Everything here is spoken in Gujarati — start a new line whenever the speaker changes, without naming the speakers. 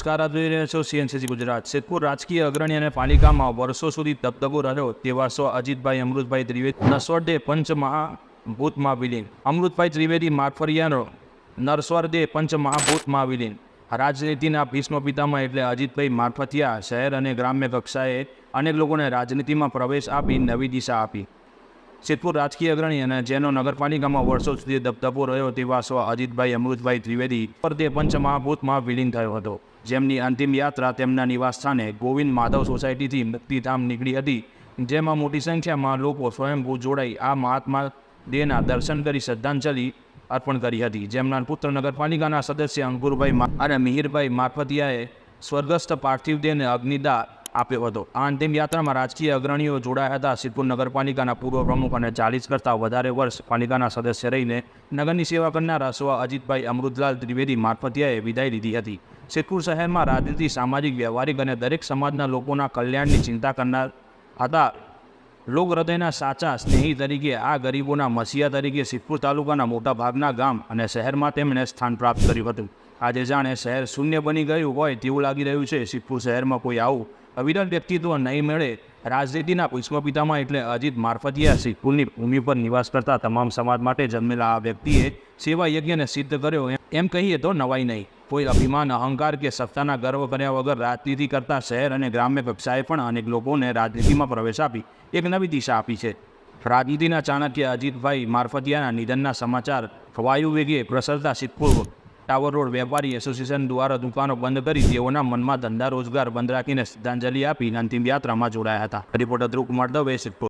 નમસ્કાર, આપ જોઈ રહ્યા છો CNCC ગુજરાત। સિદ્ધપુર રાજકીય અગ્રણી અને પાલિકામાં વર્ષો સુધી દબદબો રહ્યો તેવા અજીતભાઈ અમૃતભાઈ ત્રિવેદી નસવાડે પંચમહાભૂતમાં વિલીન। અમૃતભાઈ ત્રિવેદી મારફરિયાનો નરસ્વાડે પંચમહાભૂતમાં વિલીન। રાજનીતિના ભીષ્મ પિતામહ એટલે અજીતભાઈ મારફતિયા શહેર અને ગ્રામ્ય કક્ષાએ અનેક લોકોને રાજનીતિમાં પ્રવેશ આપી નવી દિશા આપી। સિદ્ધપુર રાજકીય અગ્રણી અને જેનો નગરપાલિકામાં વર્ષો સુધી દબદબો રહ્યો તેવા અજીતભાઈ અમૃતભાઈ ત્રિવેદી તે પંચમહાભૂતમાં વિલીન થયો હતો, જેમની અંતિમ યાત્રા તેમના નિવાસસ્થાને ગોવિંદ માધવ સોસાયટીથી મુક્તિધામ નીકળી હતી, જેમાં મોટી સંખ્યામાં લોકો સ્વયંભૂ જોડાઈ આ મહાત્મા દેહના દર્શન કરી શ્રદ્ધાંજલિ અર્પણ કરી હતી, જેમના પુત્ર નગરપાલિકાના સદસ્ય અંકુરભાઈ અને મિહિરભાઈ મારફતિયાએ સ્વર્ગસ્થ પાર્થિવ દેહને અગ્નિદાહ આપ્યો હતો। આ અંતિમ યાત્રામાં રાજકીય અગ્રણીઓ જોડાયા હતા। સિદ્ધપુર નગરપાલિકાના પૂર્વ પ્રમુખ અને 40 કરતાં વધારે વર્ષ પાલિકાના સદસ્ય રહીને નગરની સેવા કરનારા અજીતભાઈ અમૃતલાલ ત્રિવેદી મારફતિયાએ વિદાય લીધી હતી। સિદ્ધપુર શહેરમાં રાજનીતિ, સામાજિક, વ્યવહારિક અને દરેક સમાજના લોકોના કલ્યાણની ચિંતા કરનાર હતા। લોક હૃદયના સાચા સ્નેહી તરીકે આ ગરીબોના મસીહા તરીકે સિદ્ધપુર તાલુકાના મોટાભાગના ગામ અને શહેરમાં તેમણે સ્થાન પ્રાપ્ત કર્યું હતું। આજે જાણે શહેર શૂન્ય બની ગયું હોય તેવું લાગી રહ્યું છે। સિદ્ધપુર શહેરમાં કોઈ આવું અવિરલ વ્યક્તિત્વ નહીં મળે। રાજનીતિના ભીષ્મ પિતામહ એટલે અજીત મારફતિયા સિદ્ધપુરની ભૂમિ પર નિવાસ કરતા તમામ સમાજ માટે જન્મેલા આ વ્યક્તિએ સેવા યજ્ઞને સિદ્ધ કર્યો એમ કહીએ તો નવાઈ નહીં। કોઈ અભિમાન, અહંકાર કે સત્તાના ગર્વ કર્યા વગર રાજનીતિ કરતા શહેર અને ગ્રામ્ય કક્ષાએ પણ અનેક લોકોને રાજનીતિમાં પ્રવેશ આપી એક નવી દિશા આપી છે। રાજનીતિના ચાણક્ય અજીતભાઈ મારફતિયાના નિધનના સમાચાર વાયુ વેગે પ્રસરતા સિદ્ધપુર ટાવર રોડ વેપારી એસોસિએશન દ્વારા દુકાનો બંધ કરી તેઓના મનમાં ધંધા રોજગાર બંધ રાખીને શ્રદ્ધાંજલિ આપી અંતિમ યાત્રામાં જોડાયા હતા। રિપોર્ટર ધ્રુવ કુમાર દવે, સિદ્ધપુર।